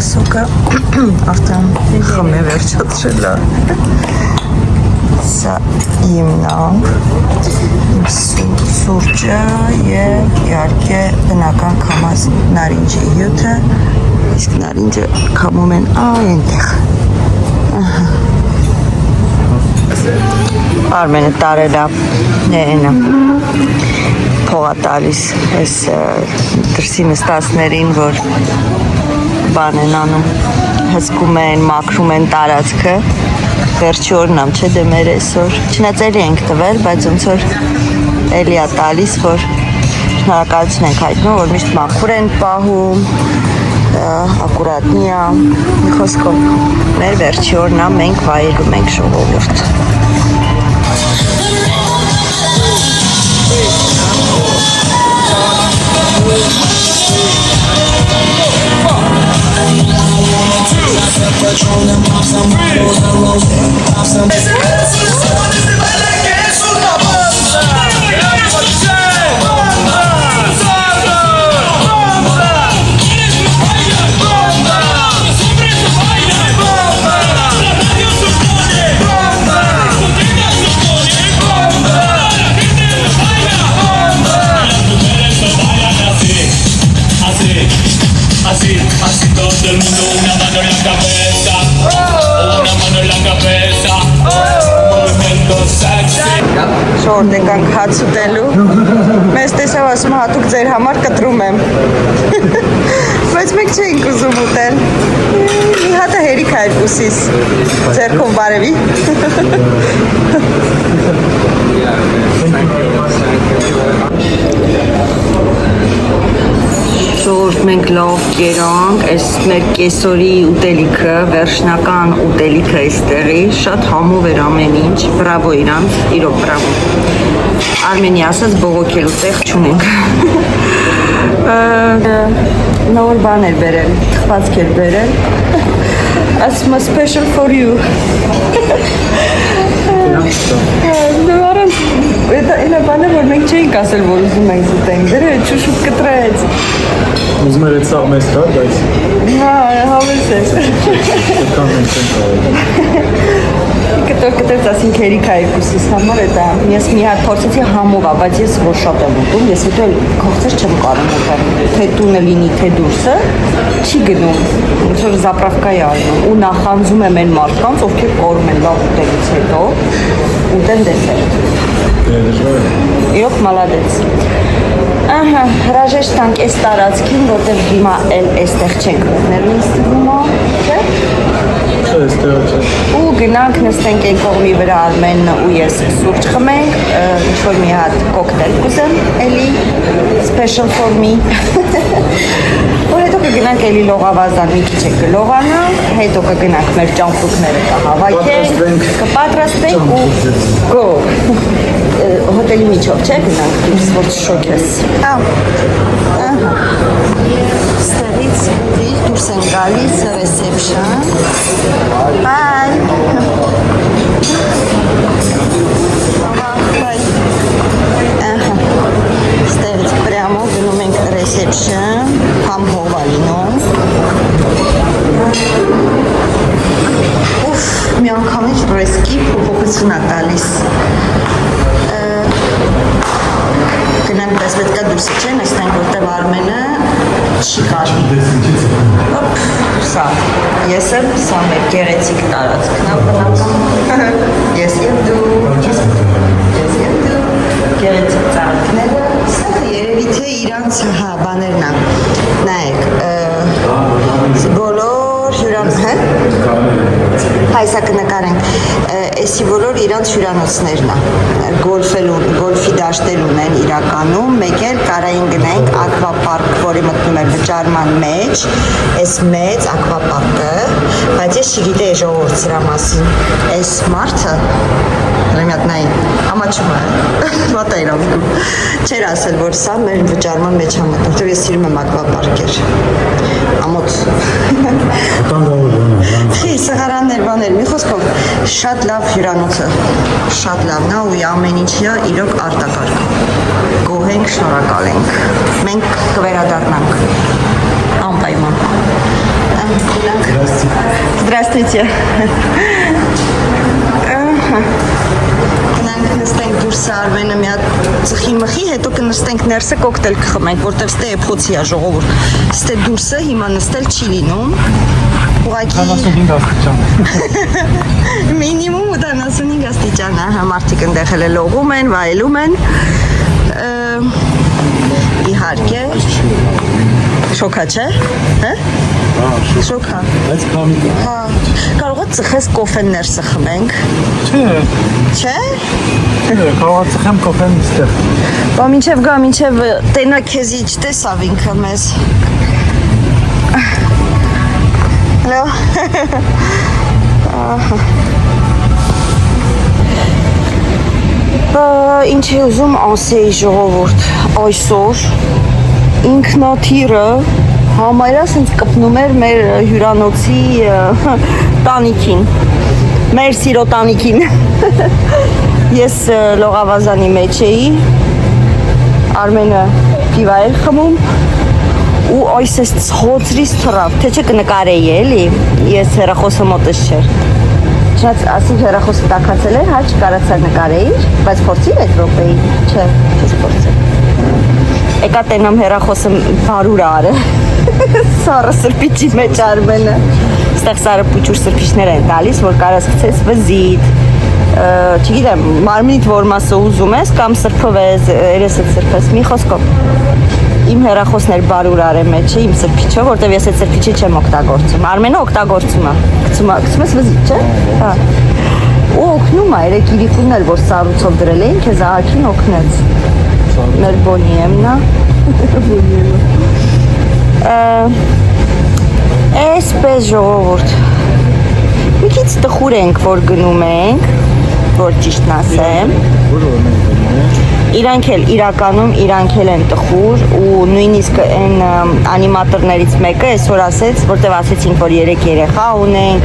սոկը արդեն խմե վերջացրել է։ Սա իմնանք, իմ սուրճը և իհարկե բնական կամած նարինջի հյութը, իսկ նարինջը կամում են այնտեղ։ Արմենը տարելա նենը փողա տալիս այս դրսի նստածներին, որ բան են անում, հսկում են, մաքրում են տարածքը, վերջի օրն ամ չէ դե մեր այսօր, չնայած էլի ենք տվել, բայց ոնց որ էլի է տալիս, որ շնորհակալություն ենք հայտնում, որ միշտ մաքուր են պահում, ակուրատնի է, մի խոսքով մեր վերջի օրն ամ մենք վայելում ենք ժողովուրդ։ Así todo el mundo, una mano en la cabeza, una mano en la cabeza, movimiento sexy. Շորտ եկանք հաց ուտելու, մեզ տեսավ ասում հատուկ ձեր համար կտրում եմ, բայց մենք չէինք ուզում ուտել, մի հատը հերիք է երկուսիս, ձերքով բարևի։ Շորտ մենք լավ կերանք, այս մեր կեսորի ուտելիքը, վերջնական ուտելիքը այստեղի, շատ համով էր ամեն ինչ, բրավո իրանց, իրոք բրավո։ Արմենի ասած բողոքելու տեղ չունենք։ Նոր բան էր բերել, թխվածք էր բերել, ասում special for you։ Ինա բանը, որ մենք չէինք ասել, որ ուզում ենք զուտենք, դերը չուշուտ կտրեց։ Ուզում էր էտ սաղ մեզ կար, բայց… Հա, հավես ես։ Կան մենք չենք կարել։ Կտոր ասինք հերիք է երկուսիս համար, ես մի հատ փորձեցի համով է, բայց ես որ շատ եմ ուտում, ես հետո կողցեր չեմ կարում ուտել, թե տունը լինի, թե դուրսը, չի գնում, ոնց որ զապրավկա է արնում, ու նախանձում եմ այն մարդկանց, ովքեր կորում են լավ ուտելուց հետո, ուտեն դեսերտ։ Իրոք մալադեց։ Ահա, հրաժեշտ տանք այս տարածքին, որտեղ հիմա էլ այստեղ չենք մտնելու ինձ թվում է, չէ՞։ Ու գնանք նստենք այն կողմի վրա Արմենը ու ես սուրճ խմենք, ինչ-որ մի հատ կոկտեյլ կուզեմ, էլի, special for me։ Ու հետո կգնանք էլի լողավազան մի քիչ է կլողանանք, հետո կգնանք մեր ճամփորդները կհավաքենք, կպատրաստենք ու go։ Հոտելի միջով չէ գնանք, դուրս շոքես։ Ահա։ Ստեղից դուրս են գալիս reception։ Bye։ Ահա։ Ստեղից պրյամո գնում ենք reception, համ հով ալինում։ Ուֆ, մի անգամից բրեսկի փոփոխություն է տալիս։ Գնանք պես պետք է դուրս չեն, այստենք որտև Արմենը չի կարվի։ Ոպ, սա, ես եմ, սա մեր գեղեցիկ տարածքն է բնական։ Ես և դու, գեղեցիկ ծառքները, սա երևի թե իրանց բաներն է, նայեք, բոլոր հյուրանոց, հայսա կնկարենք, էսի բոլոր իրանց հյուրանոցներն է, գոլֆի դաշտել ունեն իրականում, մեկ էլ կարային գնենք ակվապարկ, որի մտնում է վճարման մեջ, այս մեծ ակվապարկը, բայց ես չգիտեի ժողովուրդ սրա մասին, այս մարդը, ռեմյատնային, ամաչում է, վատա իրավիքում, չեր ասել, որ սա մեր վճարման մեջ համտնում, որ ես սիրում եմ ակվապարկեր, ամոտ, խի, սղարաններ, բաներ, մի խոսքով, շատ լավ հյուրանոցը, շատ լավն է ու ամեն ինչի է իրոք արտակարգ, գոհենք, շնորհակալ ենք, մենք կվերադառնանք, անպայման, Здравствуйте. Գնանք նստենք դուրս Արմենը մի հատ ծխի մխի, հետո կնստենք ներսը կոկտեյլ կխմենք, որտեղ ստե է փոցի է ժողովուրդ։ Ստե դուրսը հիմա նստել չի լինում։ Ուղղակի 45 աստիճան։ Մինիմում 85 աստիճան է, մարդիկ ընդեղ էլ լողում են, վայելում են։ Իհարկե։ Շոքա չէ։ Հա։ Շոքա։ Բայց կամիկ է։ Հա։ Կարող է ծխես կոֆեն ներսը խմենք։ Չէ։ Չէ։ Կարող է ծխեմ կոֆեն ստեղ։ Բա մինչև գա, մինչև տենա քեզի չտեսավ ինքը մեզ։ Հլո։ Ինչ է ուզում ասեի ժողովուրդ, այսօր ինքնաթիռը համարյա սենց կպնում էր մեր հյուրանոցի տանիքին, մեր սիրո տանիքին։ Ես լողավազանի մեջ էի, Արմենը պիվա էր խմում ու այս ես ցոցրից թռավ, թե չէ կնկարեի էլի, ես հեռախոսը մոտս չէր։ Չնայած ասի հեռախոսը տաքացել էր, հա չկարացա նկարեիր, բայց փորձիր այդ րոպեի, չէ, չես փորձել։ Եկա տենամ հեռախոսը բարուր արը, սարը սրպիչի մեջ Արմենը, ստեղ սարը պուչուր սրպիչներ են տալիս, որ կարաս գցես վզիտ, չգիտեմ, մարմինիդ որ մասը ուզում ես կամ սրբվես, երեսդ սրբես, մի խոսքով, իմ հեռախոսն էր բարուր արը մեջը, իմ սրպիչը, որտև ես այդ սրպիչը չեմ օգտագործում, Արմենը օգտագործում է, գցում ես վզիտ, չէ, հա, ու օգնում է, երեք իրիկունն էլ, որ սառուցով դրել էին, քեզ ահագին օգնեց, մեր բոնիեմնա, այսպես ժողովուրդ, մի քիչ տխուր ենք, որ գնում ենք, որ ճիշտն ասեմ, իրանք էլ իրականում իրանք էլ են տխուր ու նույնիսկ այն անիմատորներից մեկը այսօր ասեց, որտեվ ասեցինք, որ 3 երեխա ունենք,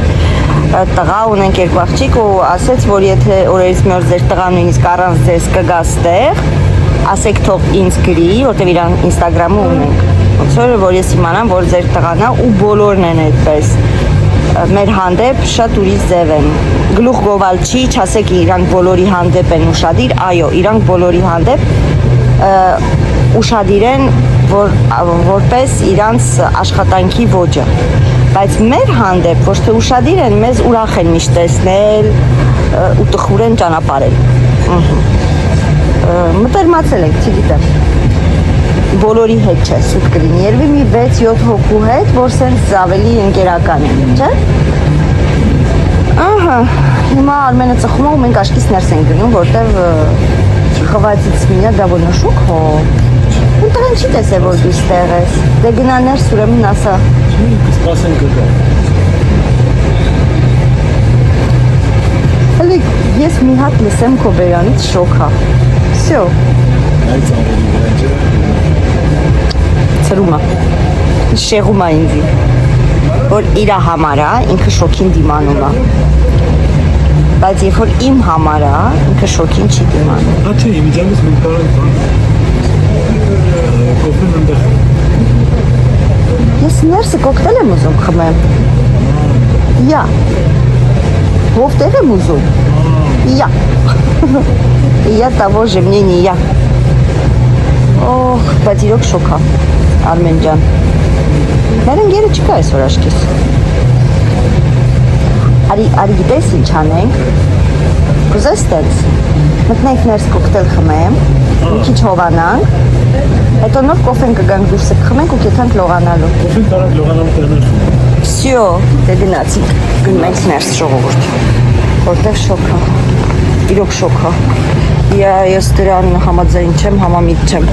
տղա ունենք 2 աղջիկ ու ասեց, որ եթե օրերից մի օր ձեր տղան նույնիսկ առանց ձեզ կգա ստեղ, ասեք թող ինձ գրի, որտեվ իրան Instagram-ը ունենք։ Ոնց որ ես իմանամ, որ ձեր տղան է ու բոլորն են այդպես։ Մեր հանդեպ շատ ուրիշ ձև են։ Գլուխ գովալ չի, չասեք իրանք բոլորի հանդեպ են ուշադիր, այո, իրանք բոլորի հանդեպ ուշադիր են, որպես իրանց աշխատանքի ոճը։ Բայց մեր հանդեպ ոչ թե ուշադիր են, մեզ ուրախ են միշտ տեսնել ու տխուր են ճանապարհել։ Մտերմացել ենք, չգիտեմ, բոլորի հետ չէ, սուտ կլինի, երևի մի 6-7 հոգու հետ, որ սենց ավելի ընկերական են, չէ։ Ահա, հիմա Արմենը ծխում է ու մենք աշկից ներս ենք գնում, որտև խվացից միա դավոնը շուկ հո, ու տղան չի տեսե, որ դու ստեղ ես, դե գնա ներս ուրեմն ասա։ Սպասենք գա։ Հլի, ես մի հատ լսեմ քո բերանից շոքա, всё։ Այս ավելի վերջը։ Ծրում է, շեղում է ինձի, որ իրա համար է, ինքը շոքին դիմանում է, բայց երբ որ իմ համար է, ինքը շոքին չի դիմանում։ Հա չէ, իմիջանից մենք կարող կոֆեն ընդեղ։ Ես ներսը կոկտեյլ եմ ուզում խմեմ, я, հովտեղ եմ ուզում, я того же мнения я, օհ, բայց իրոք շոք է, Արմեն ջան, մեր ընկերը չկա այսօր աշկիս, արի գիտես ինչ անենք, կուզես տենց, մտնենք ներս կոկտեյլ խմեմ, մի քիչ հովանանք, հետո նոր կոֆեն կգանք դուրսը կխմենք ու կեթանք լողանալու։ Կոֆեն տարանք լողանալու տեղներ։ Всё, դե գնացինք, գնում ենք ներս ժողովուրդ, որտեղ շոք է, իրոք շոք է, ես դրան համաձայն չեմ, համամիտ չեմ։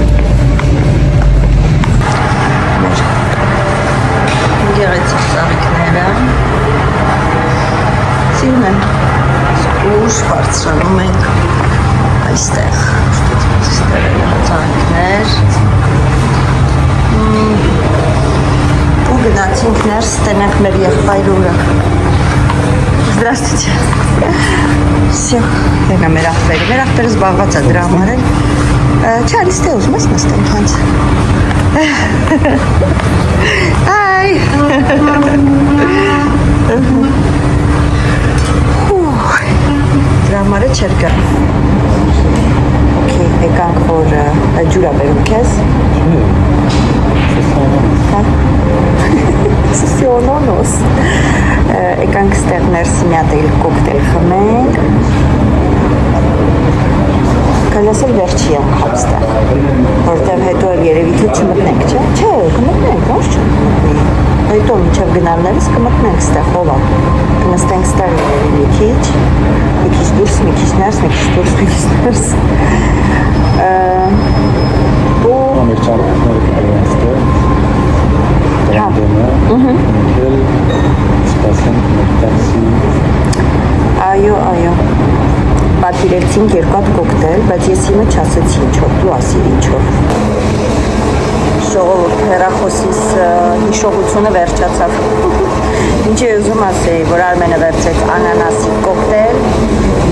Գեղեցիկ ծաղիկները, սիրում եմ, ուշ բարձրանում ենք այստեղ, ծաղիկներ, ու գնացինք ներս տենանք մեր եղբայրուրը։ Здравствуйте։ Всё, եկա մեր աղբերը զբաղված է դրա համար էլ, չէ, արիստե ուզում ես նստենք հանց։ Hi։ Դրա համար չէր գա։ Okay, եկանք որ ջուրա բերում քեզ։ Հա։ Սոսիոնոնոս։ Եկանք ստեղ ներսի մի հատ էլ կոկտեյլ խմենք։ Կլասել վերջի անգամ ստեղ, որտեղ հետո էլ երևի թե չմտնենք, չէ՞։ Չէ, կմտնենք, ոչ չէ։ Հետո մինչև գնալներս կմտնենք ստեղ, ով է։ Կնստենք ստեղ երևի մի քիչ դուրս, մի քիչ ներս, մի քիչ դուրս, մի քիչ ներս։ Ամեր ճարպները կպարեն ստեղ։ Դրանդենը։ Էլ սպասենք մեկտասի։ Այո։ Պատիրեցինք երկու հատ կոկտեյլ, բայց ես իմը չասեցի ինչով, դու ասիր ինչով։ Ժողովուրդ հեռախոսիս հիշողությունը վերջացավ։ Ինչի ուզում ասեի, որ Արմենը վերցրեց անանասի կոկտեյլ,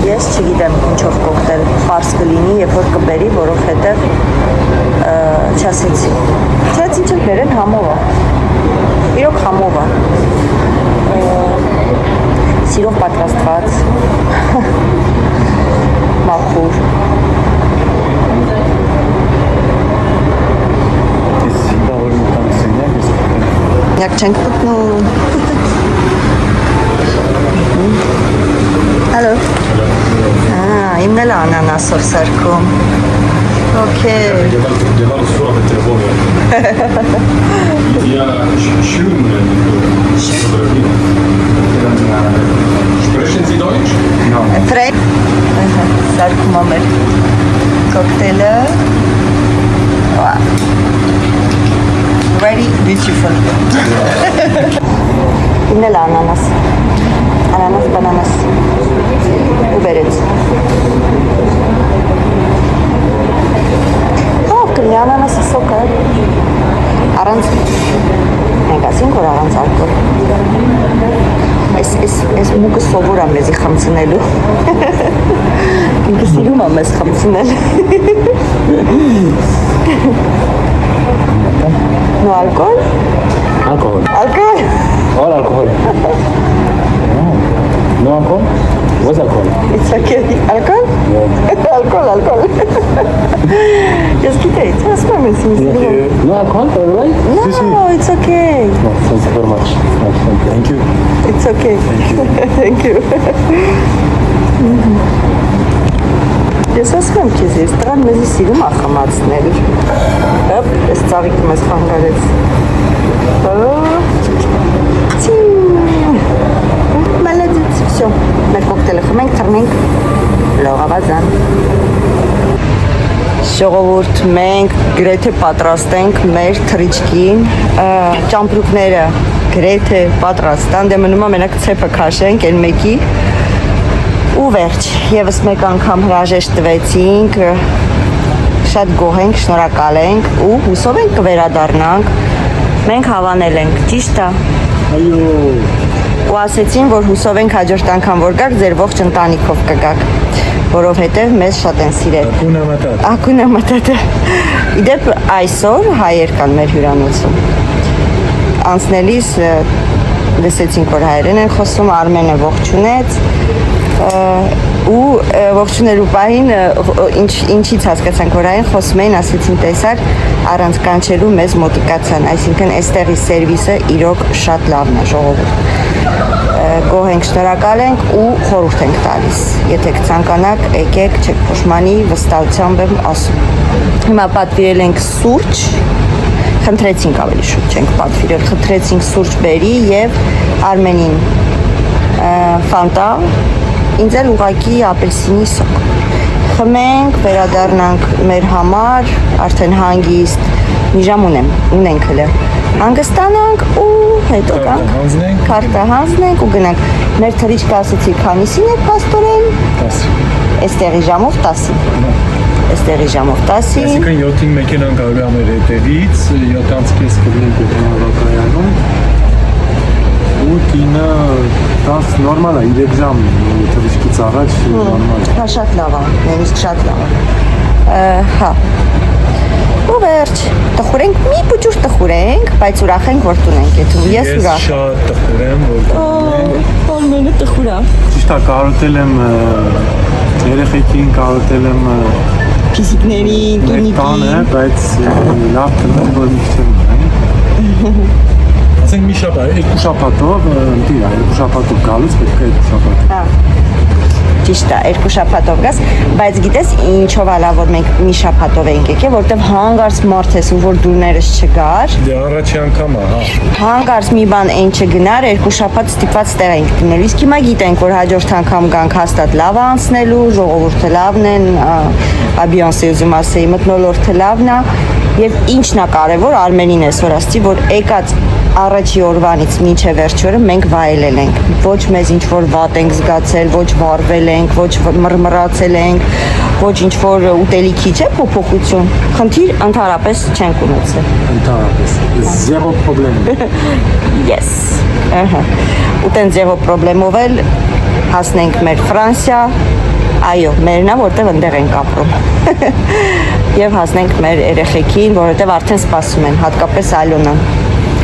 ես չգիտեմ ինչով կոկտեյլ պարզ կլինի, երբ որ կբերի, որովհետև չասեցի։ Չած ինչ էլ բերեն համով է։ Իրոք համով է։ Սիրով պատրաստված։ Մաքուր։ Ես սինդավոր մտան սենյակ ես կտեմ։ Յակ չենք պտնում։ Հալո։ Իմն էլ անանասով սարքում։ Okay. Llevar su a Petrobora. Я schön Sprechen Sie Deutsch? Ֆրեյ։ Սարքում ամեր կոկտեյլը։ Very beautiful։ Իմն էլ անանաս։ Անանաս բանանաս։ Ու բերեց։ Կլի անանասի սոկը։ Առանց մենք ասենք որ առանց ալկոհոլ։ Այս մուկը սովոր է մեզի խմցնելու։ Ինքը սիրում է մեզ խմցնել։ No alcohol? Alcohol. Alcohol? All alcohol. No alcohol? What's alcohol? It's okay. Alcohol? Yeah. Alcohol. Just գիտեի, ասում եմ ես ինձ։ No alcohol, right? No, it's okay. No, thank you very much. Thank you. It's okay. Thank you. Ես ասում եմ քեզ, ես տրան մեզի սիրում է խմացնել։ Հապ, այս ծաղիկը մեզ խանգարեց։ Մալադից, վсё, մեր կոկտեյլը խմենք, թռնենք, լողավազան։ Ժողովուրդ, մենք գրեթե պատրաստ ենք մեր թռիչքին, ճամպրուկները գրեթե պատրաստ են, դե մնում է մենակ ցեպը քաշենք, այն մեկի ու վերջ, եւս մեկ անգամ հրաժեշտ տվեցինք, շատ գոհ ենք, շնորհակալ ենք ու հուսով ենք կվերադառնանք, մենք հավանել ենք, ճիշտ է։ Այո։ Ու ասեցին, որ հուսով ենք հաջորդ անգամ որ գաք, ձեր ողջ ընտանիքով կգաք, որովհետև մեզ շատ են սիրել։ Ակունա մտատը։ Իդեպ այսօր հայեր կան մեր հյուրանոցում։ Անցնելիս լսեցինք, որ հայերեն են խոսում, Արմենը ողջունեց ու ողջունելու պահին ինչից հասկացանք, որ այն խոսում էին, ասեցին տեսար, առանց կանչելու մեզ մոտիկացան, այսինքն այստեղի սերվիսը իրոք շատ լավն է, ժողովուրդ։ Գոհ ենք, շնորհակալ ենք ու խորհուրդ ենք տալիս։ Եթե կցանկանաք, եկեք, չեք փոշմանի, վստահությամբ եմ ասում։ Հիմա պատվիրել ենք սուրճ, խնդրեցինք ավելի շուտ չենք պատվիրել, խնդրեցինք սուրճ բերի եւ Արմենին ֆանտա, ինձ էլ ուղակի ապելսինի սոկ։ Խմենք, վերադառնանք մեր համար, արդեն հանգիստ մի ժամ ունենք հլը։ Հանգստանանք ու հետո կանք քարտը հանձնենք ու գնանք։ Մեր թռիչքը ասեցի քանիսին է պաստորեն։ 10։ Այստեղի ժամով 10-ին։ Այստեղի ժամով 10-ին։ Այսինքն 7-ին մեքենան գալու է մեր հետևից, 7:30 կլինենք մեքենավակայանում։ Ու կինը 10 նորմալ է, 3 ժամ թռիչքից առաջ նորմալ է։ Հա, շատ լավ է, նույնիսկ շատ լավ է։ Հա։ Ու վերջ, տխուրենք մի փոքր տխուր ենք, բայց ուրախ ենք, որ տուն ենք եթում։ Ես ուրախ եմ։ շատ տխուր եմ, որ Ալմենը տխուր է։ ճիշտ է, կարոտել եմ երեխեքին, կարոտել եմ Փիսիկներին, տանը, տունիկին։ բայց լավ տնեմ, որ մի քիչ եմ ասենք մի շաբաթ, երկու շաբաթով, դիրա, երկու շաբաթով գալուց պետք է երկու շաբաթ։ Հա։ Ճիշտ է, երկու շաբաթով գաս, բայց գիտես ինչով է լավ որ մենք մի շաբաթով ենք եկել, որտեվ հանգարց մարդ ես ու որ դուրներս չգար, Դե առաջի անգամ է, հա։ հանգարց մի բան այն չգնար, երկու շաբաթ ստիպված տեղ ենք դնելու։ Իսկ հիմա գիտենք, որ հաջորդ անգամ գանք հաստատ լավ է անցնելու, ժողովուրդը լավն են, Բիոնսեի ուզում ասեի, մթնոլորտը լավն է, եւ ինչն է կարեւոր Արմենին այսօր ասցի, որ եկած առաջի օրվանից մինչև վերջ օրը մենք վայելել ենք։ Ոչ մեզ ինչ որ վատ ենք զգացել, ոչ վառվել ենք, ոչ մռմռացել ենք, ոչ ինչ որ ուտելիքի չէ փոփոխություն։ Խնդիր ընդհանրապես չենք ունեցել։ Ընդհանրապես, zero problem։ Yes։ Ահա։ Ուտեն zero problem-ով էլ հասնենք մեր Ֆրանսիա, այո, մերն է, որտեղ ընդեղ ենք ապրում։ Եվ հասնենք մեր երեխեքին, որովհետև արդեն սպասում են, հատկապես Ալոնան։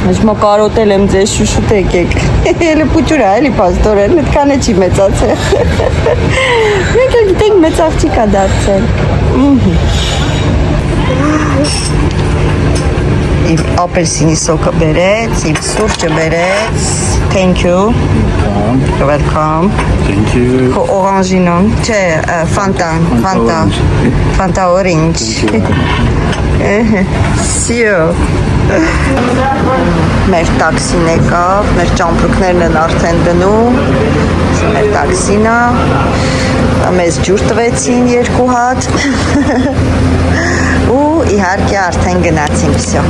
Հիմա կարոտել եմ ձեզ շուշուտ եկեք։ Էլի փուճուր է, էլի պաստորեն, այդքան է չի մեծացել։ Մենք էլ գիտենք մեծ աղջիկ է դարձել։ Իմ ապելսինի սոկը բերեց, իմ սուրճը բերեց։ Thank you. Welcome. Thank you։ Քո օրանժինոն, չէ, Fanta orange։ Սիո։ Մեր տաքսին եկավ, մեր ճամպրուկներն են արդեն դնում։ Մեր տաքսին է։ Մեզ ջուր տվեցին 2 հատ։ Ու իհարկե արդեն գնացինք, всё։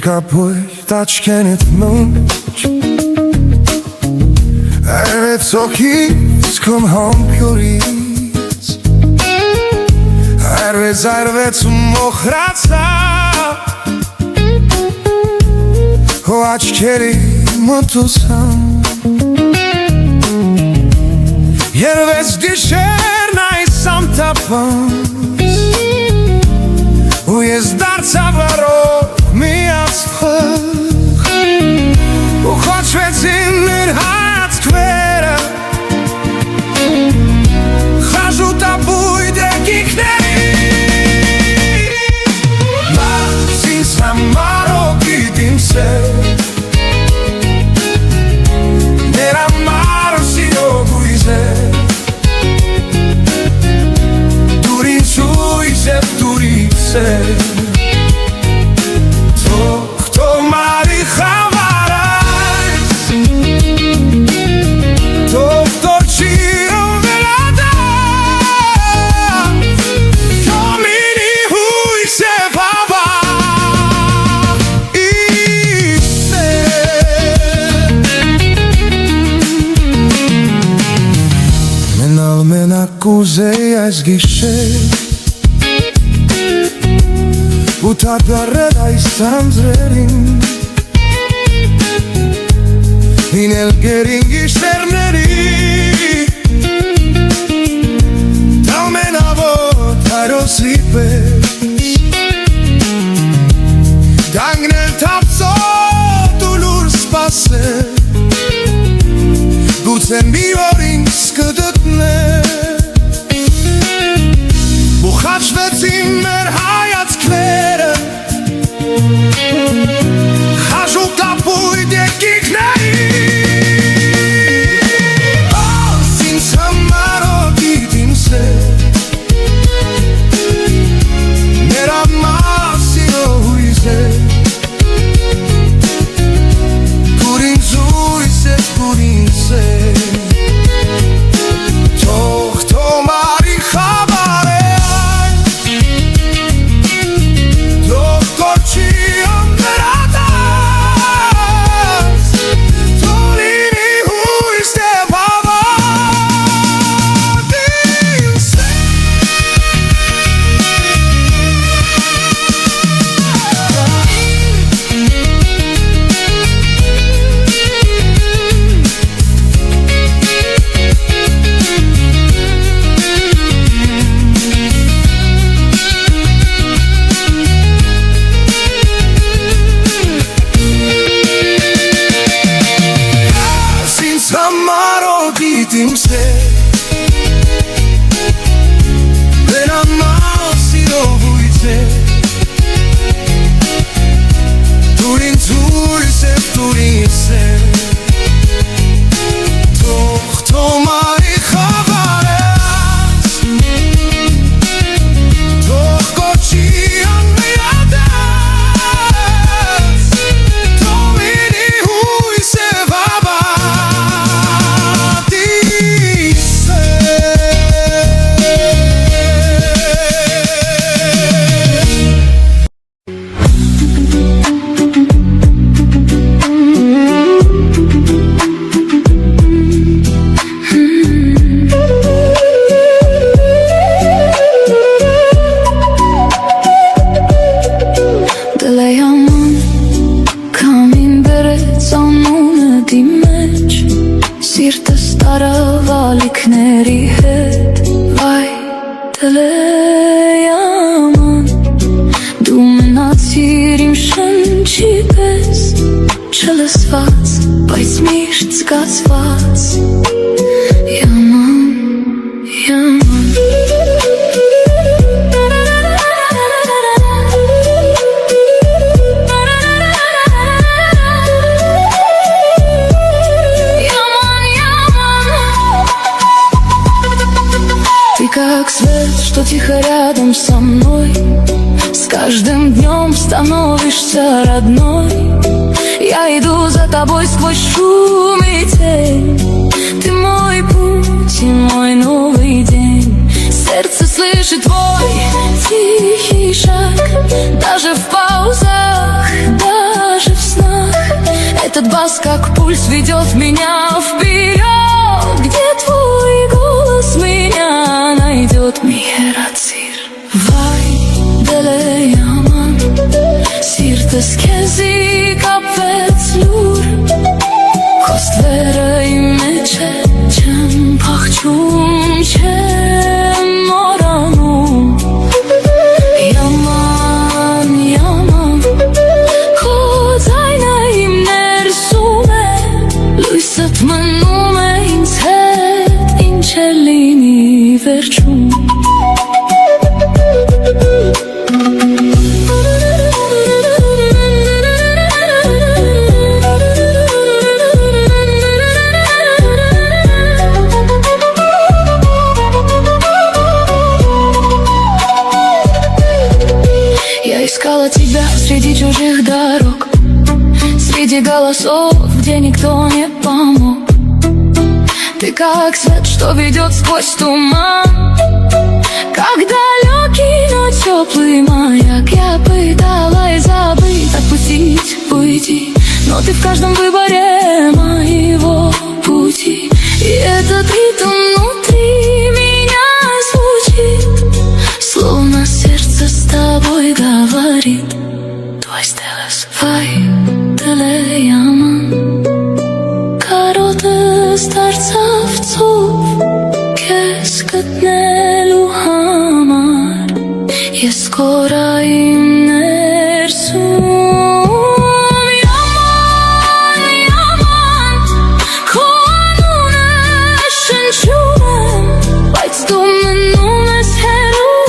Կապույտ աչքենիդ մունջ Արվեց օքից կոմ համպյուրից Արվեց ու մոխրացա Ու աչքերի մտուսան Երվեց գիշերն այս ամտապանց Ու ես դարձա վարով մի ասպխ Ու խոչվեցին նր հայացքվերը Խաժուտ ապույտ եկիքների Բայց ինձ համար օգիտ իմ սեր Ներ համար սիրո գույզեր Դուր ինձ հույս է դուր ինձ սեր Կուզեի այս գիշեր ու թափարել այս ծանձրերին լինել գերին գիշերների տալմենավոտ հայրոսի պես դանգնել թապսոտ ու լուր սպասել գուցե մի օր ինձ կդտնել Խաչվեցին մեր հայացքները Խաժուտ ապույտ եկիքների Ოს ինձ համար օգիտ իմ սեր Մեր համար սիրո հույզեր Կուր ինձ հույս է, կուր ինձ է Թող թոմարի խաբար է Կարավալիքների հետ Վայ դլեաման Դու մնացիր իմ շնչի պես Չլսված, բայց միշտ զգացված Yaman, yaman Ты как свет, что тихо рядом со мной С каждым днем становишься родной Я иду за тобой сквозь шум и тень Ты мой путь и мой новый день Сердце слышит твой тихий шаг Даже в паузах, даже в снах Этот бас как пульс ведет меня вперед Где твой голос меня найдет Михерацир Vay deleyaman Sirtes kezi kapvet lur Kostvera imeche Chem pachchum chem moranom Yaman, yaman Kozayna im nersum e Lույսըt մնում է ինձ հետ Ինչ է լինի վերջում Искала тебя среди чужих дорог Среди голосов, где никто не помог Ты как свет, что ведет сквозь туман Как далекий, но теплый маяк Я пыталась забыть, отпустить, уйти Но ты в каждом выборе моего пути И этот ритм внутри меня звучит Словно сердце с тобой говорит Твой стелес Vay deleyaman Կարոտս դարձավ ծով Քեզ գտնելու համար Ես կորային ներսում Yaman, yaman Քո անունը շնչում եմ Բայց դու մնում ես հեռու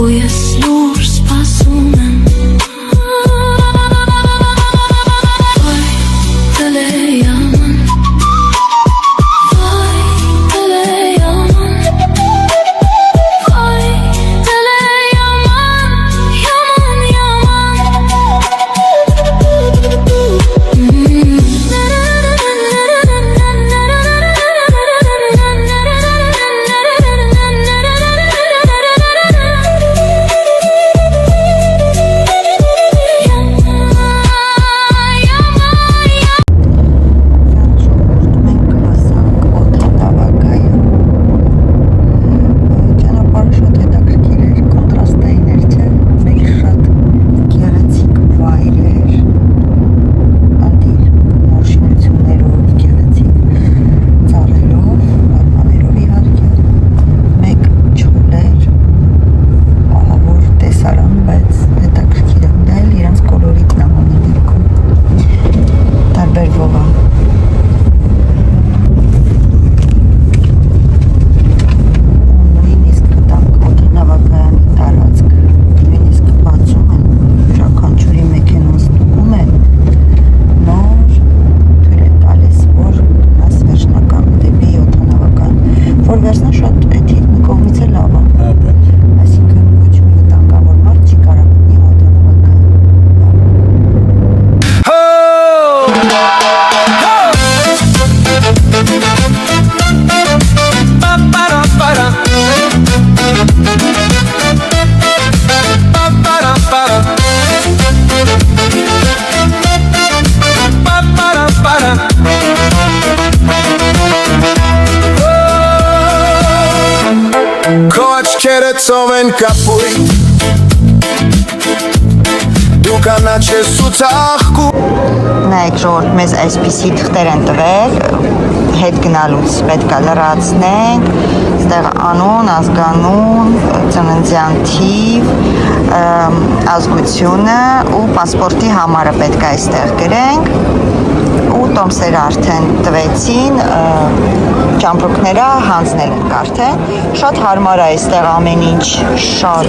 Ու ես լուր սպասում եմ Vay deleyaman Vay deleyaman Vay deleyaman Yaman, yaman Մենք հասանք օդանավակայան Ճանապարհը շատ հետաքրքիր էր, կոնտրաստային էր, չէ՞, մեկ շատ գեղեցիկ վայր էր Անդիր նորշինություններով, գեղեցիկ ծառերով, արմաներով իհարկե Մեկ չուլ էր, ահավոր տեսարան, բայց հետաքրքիր է Դա էլ իրանց կոլորիտն է մոնի ներքում Տարբերվող է Նույնիսկ տանք օդանավակայանի տարածք նույնիսկ բացում են յուրաքանչյուրի մեքենան ստուգում է նոր թույլ է տալիս որ գնաս վերջնական դեպի օդանավակայան որ վերցնա շատ էդի մի կողմից է լավ է այսինքն ոչ մի վտանգավոր մարդ չի կարող մտնի օդանավակայան Քո աչքերը ծով են կապույտ Դու կանաչ ես ու ծաղկու Նայեք ժողովուրդ մեզ այսպիսի թղթեր են տվել հետ գնալուց պետք է լրացնենք, այստեղ անուն, ազգանուն, ծննդյան թիվ, ազգությունը ու պասպորտի համարը պետք է այստեղ գրենք ու տոմսերը արդեն տվեցին, ճամպրուկները հանձնել ենք արդեն, շատ հարմար է այստեղ ամեն ինչ, շատ,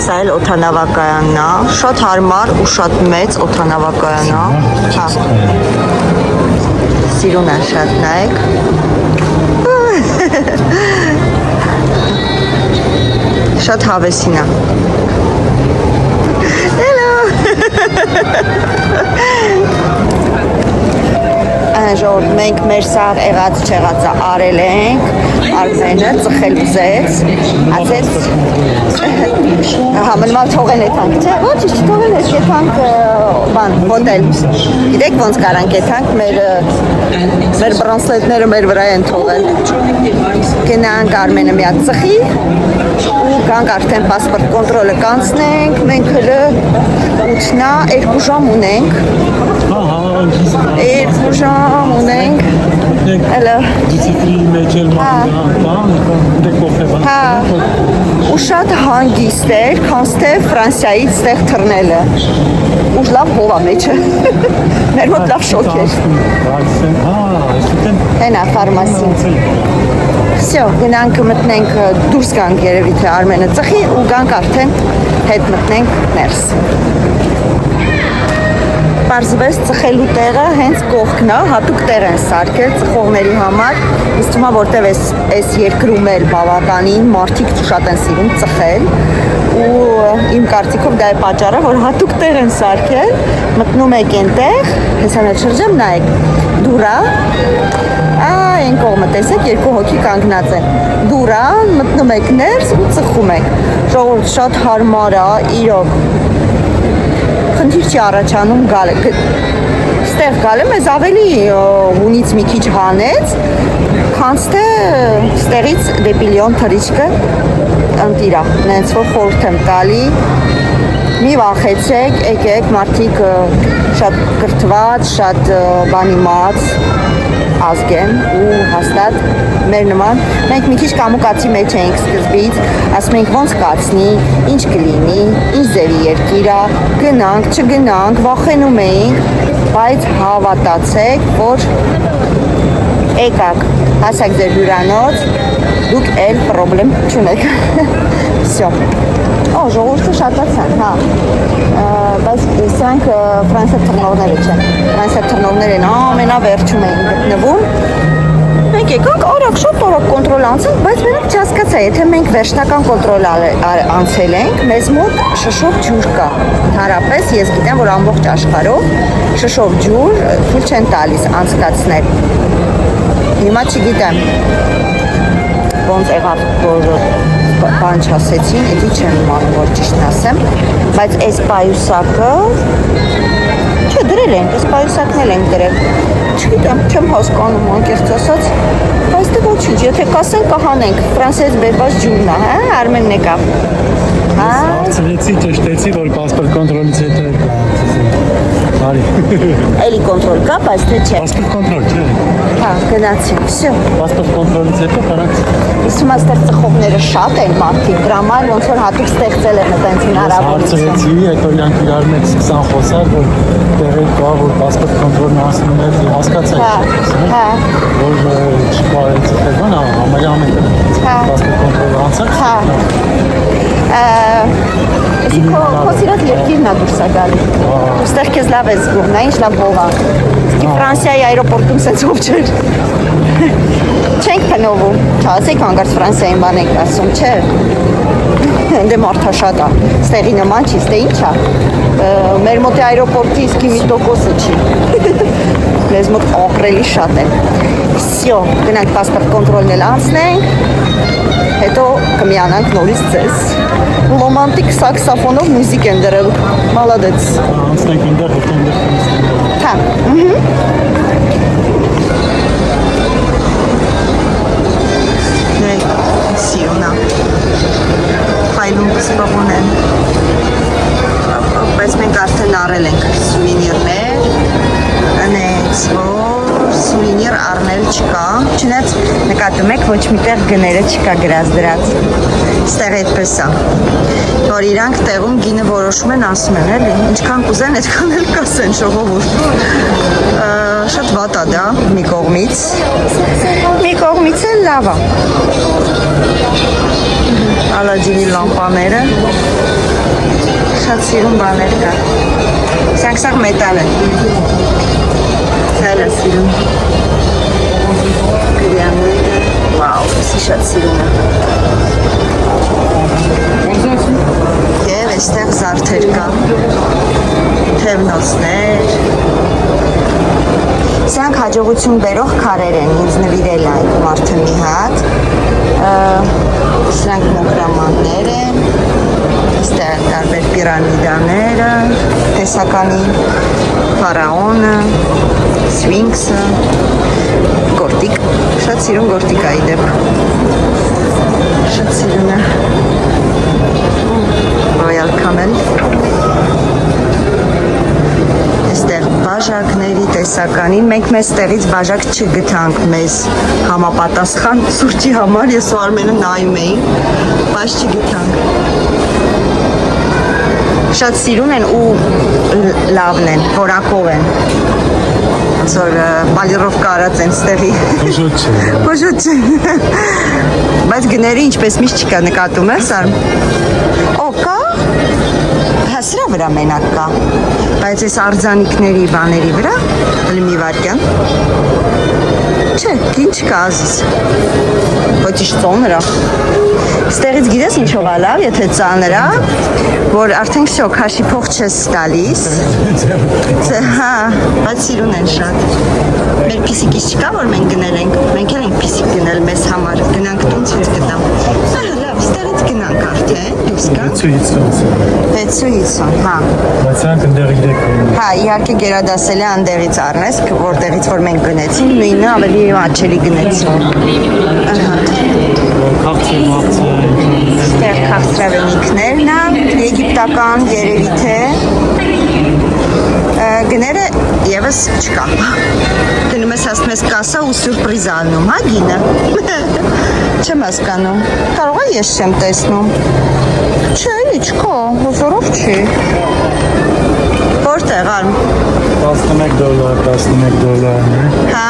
սա էլ օդանավակայանն է, շատ հարմար ու շատ մեծ օդանավակայան է, հա, սիրուն է շատ նայեք, շատ հավեսին է, ժողովուրդ, մենք մեր սաղ եղած չեղածը արել ենք, Արմենը ծխել բզեց, ացեց, մնմալ թողեն եթանք, չէ, ոչ իշ չթողեն ես եթանք հոտել, գիտեք ոնց կարանք եթանք, մեր բրանսլետները մեր վրա են թողել, գնանք Արմենը միատ ծխի, ու կանք արդեն պասպորտ կոնտրոլը կանցնենք, մենք հլը 8-նա 2 ժամ ունենք, 2 ժամ ունենք, հլը, ու շատ հանգիստ էր, քանց թե Ֆրանսիայից ստեղ թռնելը, ու լավ հովա մեջը, մեր մոտ լավ շոկ էր, հենա ֆարմասին, Всё, գնանք մտնենք դուրս գանք երևի թե Արմենը ծխի ու գանք արդեն հետ մտնենք ներս։ Պարզվեց ծխելու տեղը հենց կողքն է, հատուկ տեղ են սարքել ծխողների համար։ Ինձ թվում է որտեվ այս երկրում էլ բավականին մարդիկ շատ են սիրում ծխել ու իմ կարծիքով դա է պատճառը, որ հատուկ տեղ են սարքել, մտնում եք այնտեղ, հեսանալ շրջեմ նայեք, դուրա այն կողմը տեսեք, երկու հոգի կանգնած են, դուրան, մտնում եք ներս ու ծխում եք, ժողովուրդ շատ հարմար է, իրոք, խնդիր չի առաջանում գալը, ստեղ գալը մեզ ավելի հունից մի քիչ հանեց, քանց թե ստեղից դեպի Լիոն թռիչքը ընտիրա, նենց որ խորհուրդ եմ տալի, մի վախեցեք, եկեք, մարդիկ շատ կրթված, շատ բանիմաց, ազգեն ու հաստատ մեր նման մենք մի քիչ կամուկացի մեջ էինք սկզբից, ասում ենք ոնց կացնի, ինչ կլինի, ինչ ձևի երկիր է, գնանք, չգնանք, վախենում էինք, բայց հավատացեք, որ եկաք, հասակ ձեր հյուրանոց, դուք էլ պրոբլեմ չունեք։ Всё։ Օ, ժողովուրդը շատացան, հա։ Բայց սրանք Ֆրանսիա թռնողները չեն։ Ֆրանսիա թռնողները են ամենավերջում էին գտնվում։ Մենք եկանք արագ, շատ արագ կոնտրոլ անցանք, բայց մենակ չհասկացա, եթե մենք վերջնական կոնտրոլ անցել ենք, մեզ մոտ շշով ջուր կա։ Հարապես ես գիտեմ, որ ամբողջ աշխարհով շշով ջուր թույլ չեն տալիս անցկացնել։ Հիմա չգիտեմ ոնց եղավ, որ բան չասեցին, էդի չեմ իմանում, որ ճիշտն ասեմ, բայց այս պայուսակը, չէ, դրել ենք, այս պայուսակն էլ ենք դրել, չգիտեմ, չեմ հասկանում, անկեղծ ասած, բայց դե ոչինչ, եթե կասեն կհանենք, Ֆրանսիայից բերված ջուրն է, հա, Արմենն եկավ, հա, Հարցրեցի, ճշտեցի, որ պասպորտ կոնտրոլից հետո արի, էլի կոնտրոլ կա, բայց թե չէ, պասպորտ կոնտրոլ, չէ, հա, գնացին, всё, պասպորտ կոնտրոլից հետո կարանք Իսկ ստեղ ծխողները շատ են մարդիկ, դրա համար ոնց որ հատուկ ստեղծել են այդպես հնարավորություն։ Հարցրեցի, հետո իրանք իրար մեջ սկսան խոսալ, որ տեղեր կա, որ պասպորտ կոնտրոլն ասնում է, հասկացա, հա, որ չկա ծխել, բան, համարյա ամեն պասպորտ կոնտրոլը անցած։ հա, Իսկ քո սիրած երկիրն է դուրս է գալի։ Ոստեղ քեզ լավ է զգում, նա ինչ լավ հող է։ Իսկ Ֆրանսիայի այրոպորտում սենց հով չէր։ Չենք փնովում, չասեք հանգարց Ֆրանսիային բան եք ասում, չէ։ Դե մարդա շատ է, ստեղի նման չի, ստե ինչ է։ Մեր մոտ այրոպորտի իսկի մի տոկոսը չի։ Մեզ մոտ աղրելի շատ է։ Всё, գնանք պասպորտ կոնտրոլն էլ անցնենք, հետո կմիանանք նորից ձեզ։ Ռոմանտիկ սաքսոֆոնով մուզիկ են դրել, մալադեց։ Անցնենք ինտեղ, Հա, սիրունա, պայլում կսպաղուն են, բայց մենք արդեն առել ենք սուվինիրներ, անեց, որ սուվինիր առնել չկա, չնայած նկատում եք ոչ միտեղ գները չկա գրած դրած։ Ստեղ այդպես է, որ իրանք տեղում գինը որոշում են ասում են էլի, ինչքան կուզեն այդքան էլ կասեն ժողովուրդ։ Շատ վատ է դա մի կողմից էլ լավ է։ Ալաջինի լամպաները շատ սիրուն բաներ կա։ Սա մետալ է։ Հələ սիրուն։ Գրյանները, վաու, սի շատ սիրուն է։ Եվ այստեղ զարդեր կա, թևնոցներ։ Սրանք հաջողություն բերող քարեր են, ինձ նվիրել այդ մարդը մի հատ։ Սրանք մոկրամաններ են, այստեղ տարբեր պիրամիդաները, տեսականի ֆարաոնը, սվինքսը, գորտիկ, շատ սիրուն գորտիկ է իդեպ, շատ սիրուն է, Royal Camel, այստեղ բաժակների տեսականին, մենք մեզ տեղից բաժակ չգտանք մեզ համապատասխան սուրճի համար, ես ու Արմենը նայում էի, բայց չգտանք։ Շատ սիրուն են ու լավն են, որակով են, որ բալիրովկա արած են ստեղի։ Պոժոտ չէ։ Բայց գները ինչպես միշտ չկա, նկատում ես Արմ։ Օ, կա։ Հա, սրա վրա մենակ կա, բայց այս արձանիկների բաների վրա, մի վարկյան, չէ, կին չկա ազիս, ոչ իշ ծոներ է, ստեղից գիրես ինչով ալավ, եթե ծաներ է, որ արդեն շո, քաշի փող չես տալիս, հա, բայց սիրուն են շատ, մեր պիսիկից չկա, որ մենք գնել ենք, մենք էլ ենք պիսիկ գնել մեզ համար, գնանք տուն ծվեր գտամ, լավ, ստեղից գնանք արդեն, դուս կա, 650, հա, բայց սրանք ընդեղ իրեք են։ Հա, իհարկե գերադասել է անդեղից առնես, որտեղից որ մենք գնեցին, նույնը ավելի աչելի գնեցին։ Ստեղ քաղցրավենիքներն է, եգիպտական երևի թե, գները եվս չկա։ Գնում ես ասում ես կասա ու սյուրպրիզ անում, հա գինը։ Չեմ հասկանում, կարող է ես չեմ տեսնում։ Չէ, չկա, հոզորով չի։ Որտեղ արմ։ $11 Հա,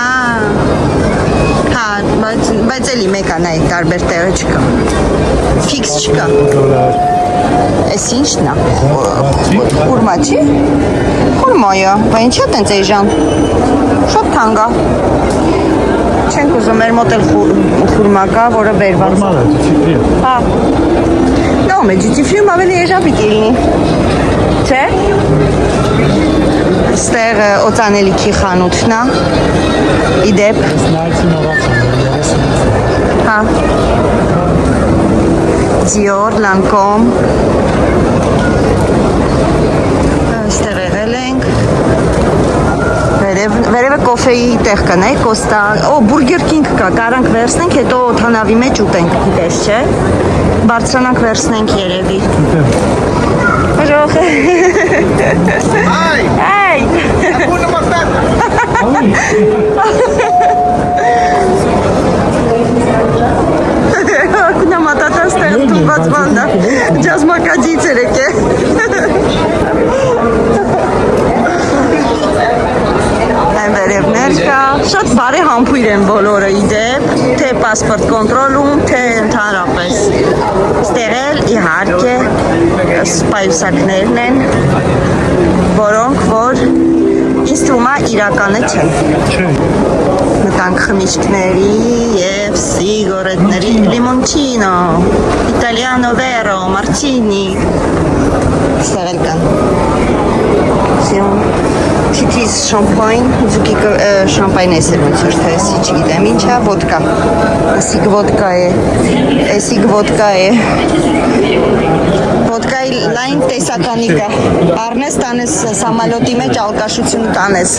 բայց էլի մեկ անայ, տարբեր տեղը չկա, ֆիքս չկա, ես ինչն է, ուրմա չի, ուրմայա, բա ինչ է տենց էժան, շատ թանգա, չենք ուզում, մեր մոտ էլ խուրմա կա, որը բերված, հա, նոմ է, ջիջիֆրիում ավելի էժան պիտի լինի, չէ, ստեղ օծանելիքի խանութն է, իդեպ, հա, Dior, Lancome, ստեղ եղել ենք, վերևը կոֆեի տեղ կա, նայ, կոստա, Burger King կա, կարանք վերցնենք, հետո թանավի մեջ ուտենք, գիտես, չէ, բարձրանանք վերցնենք երևի, Ժող, այ, Ակունա մատատան ստեղ թունված բանդա, ջազմակաջի ծերեք է։ Այն վերևներ կա, շատ բարի համբույր են բոլորը իդեպ, թե պասպորտ կոնտրոլում, թե ընդհանրապես։ Ստեղ էլ իհարկե սպայուսակներն են, որոնք որ ինձ թվում է իրականը չեն։ Մտանք խմիչքների և սիգորետների, լիմոնչինո, իտալիանո վեრო, մարցինի, ստեղ էլ կան։ Թիթիզ շամպայն, ձուկի շամպայն էսել ոնց որ թե էսի չգիտեմ ինչա, ոդկա, էսիգ ոդկա է, ոդկայի լայն տեսականի կա, առնես տանես սամալոտի մեջ ալկաշություն տանես,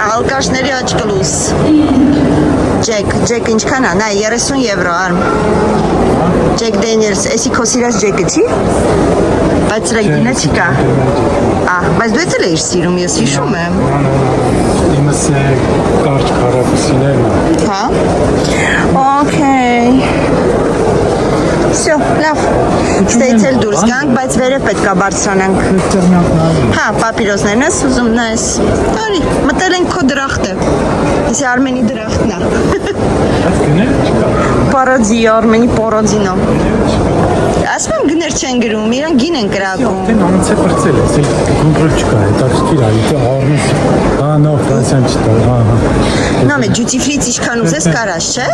ալկաշների աչկլուս, ջեք ինչքան է, նայ 30 եվրո արմ, ջեք դենիելս, էսի քո սիրած ջեկը չի, բայց սրա գինը չկա, բայց դու էլ էիր սիրում, ես հիշում եմ, Իմ Տանս է կարճ քառակուսիներն է։ Հա։ Okay։ Всё, լավ։ Ստեցել դուրս գանք, բայց վերև պետքա բարձրանանք։ Հա, պապիրոսներն ես ուզում նայես։ Արի, մտել ենք քո դրախտը։ Իսկ Արմենի դրախտն է։ Այս գներ չկա։ Պարոդի, Արմենի պարոդինո։ Ասում եմ գներ չեն գրում, իրան գին են կրակում։ Դեն անց է բրցել, էս կոնտրոլ չկա, հետաքրքիր է, դե առնես։ Հա, նո, Ֆրանսիան չտա, հա։ Նո, մե duty free-ից ինչքան ուզես կարաս, չէ։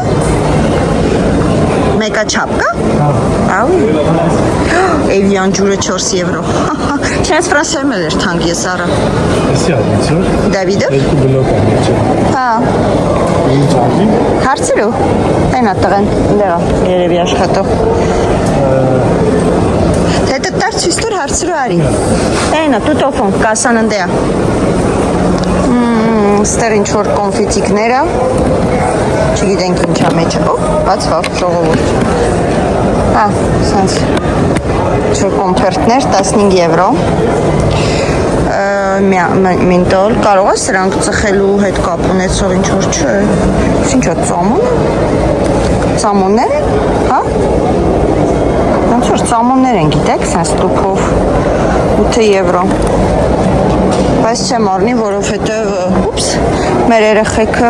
Մեկա չափ կա։ Ահա։ Էվիան ջուրը 4 եվրո։ Չես Ֆրանսիայում էր թանկ ես արա։ Էսի է, ոնց որ։ Դավիդը։ 2 բլոկ է միջը։ Հա։ Ինչ անի։ Հարցրու։ Տենա տղեն, դերա, երևի աշխատող։ Թե դար ցույց տուր հարցրու արի։ Տենա, տուտոֆոն, կասան ընդեա։ Ստեր ինչ որ կոնֆետիկներ է։ Չգիտենք ինչա մեջը։ Օ, բացվավ ժողովուրդ։ Հա, սենց ինչ որ կոնֆետներ 15 եվրո։ Մենտոլ, կարող է սրանք ծխելու հետ կապ ունեցող ինչ որ չէ։ Ինչա ծամոն։ Ծամոններ են, հա։ Ոնց որ ծամոններ են, գիտեք, սենց տուփով 8 եվրո։ Բայց չեմ առնի, որովհետև, ուպս, մեր երեխեքը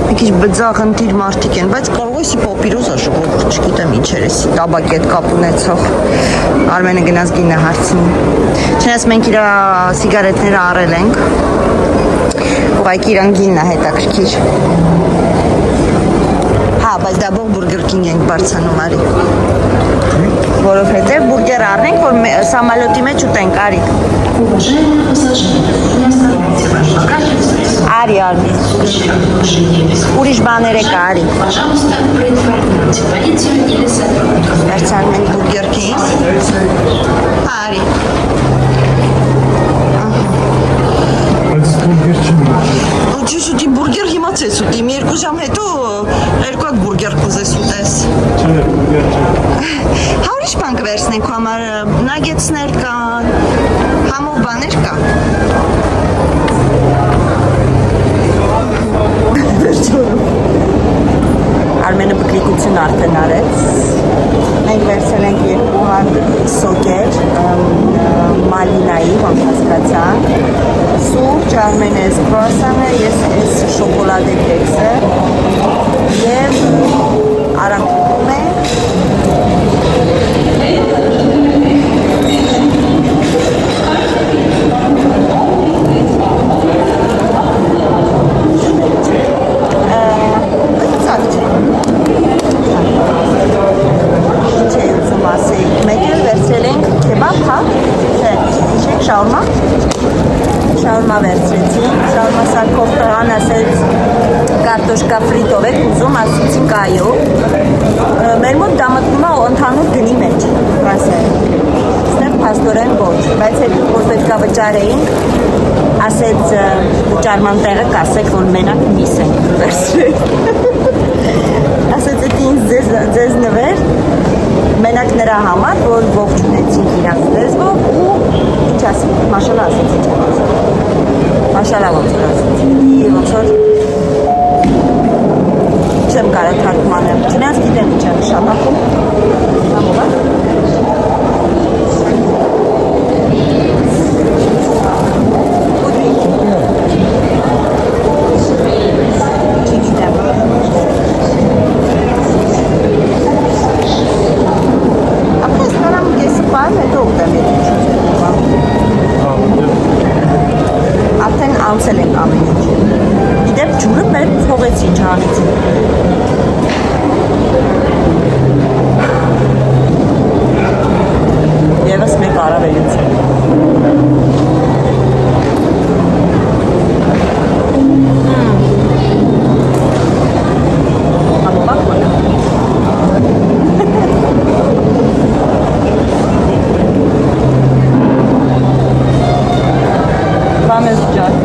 մի քիչ բձաղընտիր մարդիկ են, բայց կարող է սի պապիրոզա ժողովուրդ, չգիտեմ ինչ էր էսի, տաբակի հետ կապ ունեցող, Արմենը գնաց գինը հարցնի։ Չնայած մենք իր սիգարետները առել ենք, ուղղակի իրան գինն է հետաքրքիր։ Հա, բայց դա բուրգեր կինգ ենք բարձանում, արի։ Որովհետև բուրգեր առնենք, որ սամալյոտի մեջ ուտենք, արի։ Уважаемые пассажиры, не оставляйте ваш багаж в экспресс. Արի, արի։ Ուրիշ բաներ է կա, արի։ Пожалуйста, проинформируйте полицию или сотрудников. Վերցանում ենք բուրգեր կինգ։ Արի։ Բայց բուրգեր չունի։ Ջուս ուտի բուրգեր հիմա ցես ուտի, մի երկու ժամ հետո երկու հատ բուրգեր կուզես ուտես։ Չէ, բուրգեր չէ։ Հա ուրիշ բան կվերցնենք քո համար նագետսներ կան, համով բաներ կա։ Արմենը բկլիկություն արդեն արեց։ Մենք վերցել ենք երկու հատ սոկեր, մալինայի, ոնց հասկացանք, սուրճ, Արմենը էս կրուասանը, ես էս շոկոլադե կեքսը և արակում ենք։ Շաուրմա վերցրեցին, շաուրմա սարքով տղան ասեց կարտոշկա ֆրիտով եք ուզում, ասեցին այո։ Մեր մոտ դա մտնում է ընդհանուր գնի մեջ, Ֆրանսիայում։ Ստեղ փաստորեն ոչ, բայց հետ որ պետքա վճարեինք, ասեց վճարման տեղը կասեք, որ մենակ միս ենք վերցրել։ Ասեց ինձ ձեզ նվեր, մենակ նրա համար, որ ողջունեցինք իրանց լեզվով ու ինչ ասի, մաշալա ասեցի չեմ ասել։ Մաշալա ոնց որ ասեցի, ոնց որ չեմ կարա թարգմանեմ, չնայած գիտեմ ինչ է նշանակում։ Համով է։ Արդեն անցել ենք ամեն ինչ։ Գիտեմ ջուրը մեր փողեցի չանից։ Եվս մեկ առավելություն։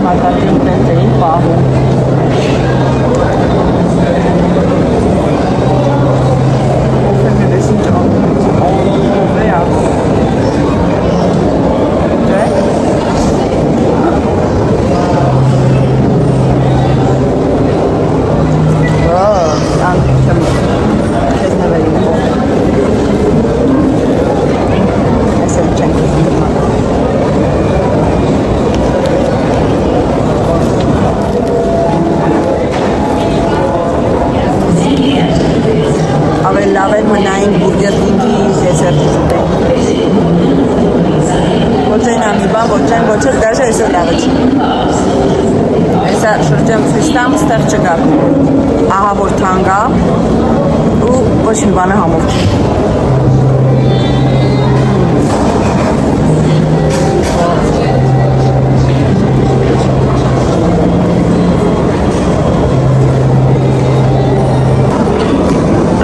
Մակարդին տենց էին պահում։ Դամ ստեղ չկա։ Ահա որ թանկա ու ոչ մի բանը համով չի։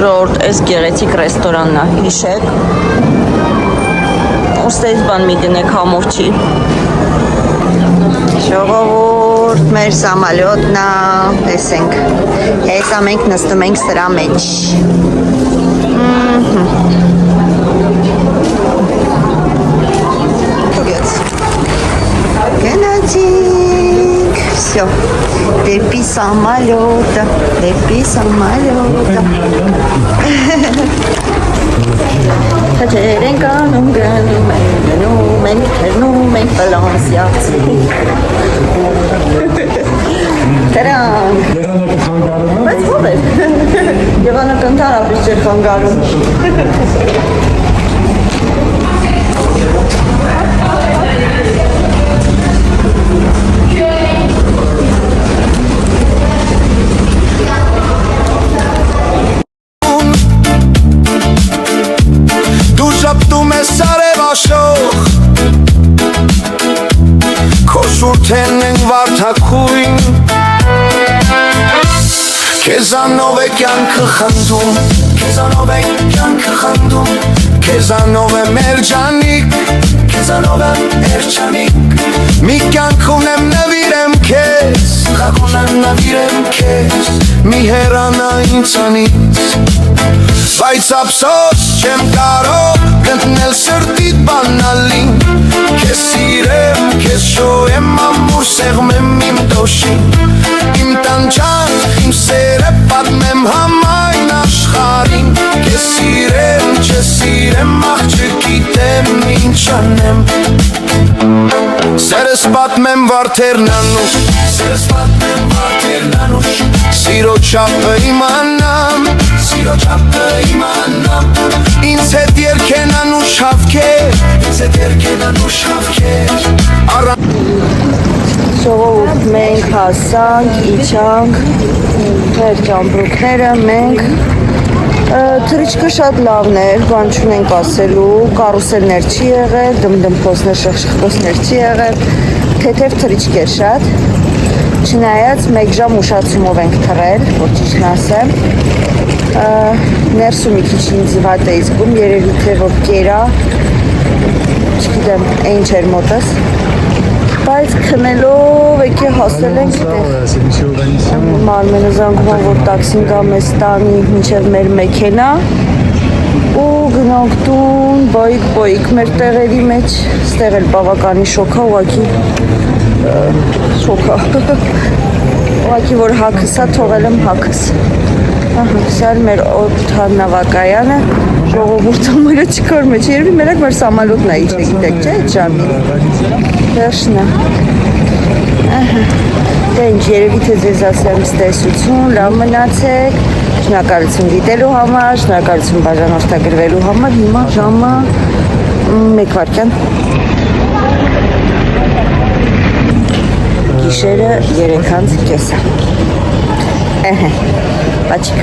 Ռորդ էս գեղեցիկ ռեստորանն է, հիշեք։ Ոստեից բան մի դնեք համով չի։ Ժողովուրդ, մեր սամալյոտն է, տեսենք։ Հեսա մենք նստում ենք սրա մեջ։ Գնացինք, всё, դեպի սամալյոտը, դեպի սամալյոտը։ Հաջեր ենք անում, գնում ենք, թերնում ենք բլանսյացի։ Տրանք։ Եղանակը խանգարում է։ Բայց ո՞վ է։ Եղանակը ընդհանրապես չէր խանգարում։ Դու շպտում ես արևաշող Քո շուրթերն են վարդակույն Քեզանով է կյանքը խնդում Քեզանով է կյանքը խնդում Քեզանով է մեր ջանիկ Քեզանով է մեր ջանիկ Մի կյանքում եմ նվիրեմ քեզ Խաղում եմ նվիրեմ քեզ Մի հեռանա ինձանից Բայց ափսոս չեմ կարող գտնել սրտիդ բանալին Քեզ սիրեմ, քեզ շոյեմ ամուր սեղմեմ իմ դոշին Իմ տանջանք, իմ սերը պատմեմ համայն աշխարհին Քեզ սիրեմ, չսիրեմ, աղ չգիտեմ ինչ անեմ Սերս պատմեմ վարդերն անուշ Սերս պատմեմ վարդերն անուշ Սիրո չափը իմանամ Սիրո չափը իմանամ Ինձ հետ երկեն անուշ հավքեր Ինձ հետ երկեն անուշ հավքեր Ժողովուրդ, մենք հասանք, իջանք, մեր ճամբրուկները, մենք թրիչքը շատ լավն էր, բան չունենք ասելու, կարուսելներ չի եղել, դմդմփոսներ, շխշխոսներ չի եղել, թեթև թրիչք էր շատ, չնայած 1 ժամ ուշացումով ենք թռել, որ ճիշտն ասեմ, ներսում մի քիչ ինձ վատ է զգում, երևի թե որ կերա, չգիտեմ, ինչ էր մոտս, բայց քնելով եկի հասել ենք Մարմենը զանգում որ տաքսին գա մեզ տանի մինչև մեր մեքենա ու գնանք տուն, բայիկ մեր տեղերի մեջ, ստեղ էլ բավականի շոքա, ուղղակի շոքա, ուղղակի որ հագսա, թողել եմ հագս, սա էլ մեր օդանավակայանը, ժողովուրդ ամերը չկար մեջ, երևի մերակ մեր սամալոտն է, իչ գիտեք, չէ, այդ ժամին, վերջնա, դե ինչ, երևի թե ձեզ ասեմ ստեսություն, լավ մնացեք, շնորհակալություն դիտելու համար, շնորհակալություն բաժանորդագրվելու համար, հիմա ժամը 1 վայրկյան, գիշերը 3:30 Պաչիկ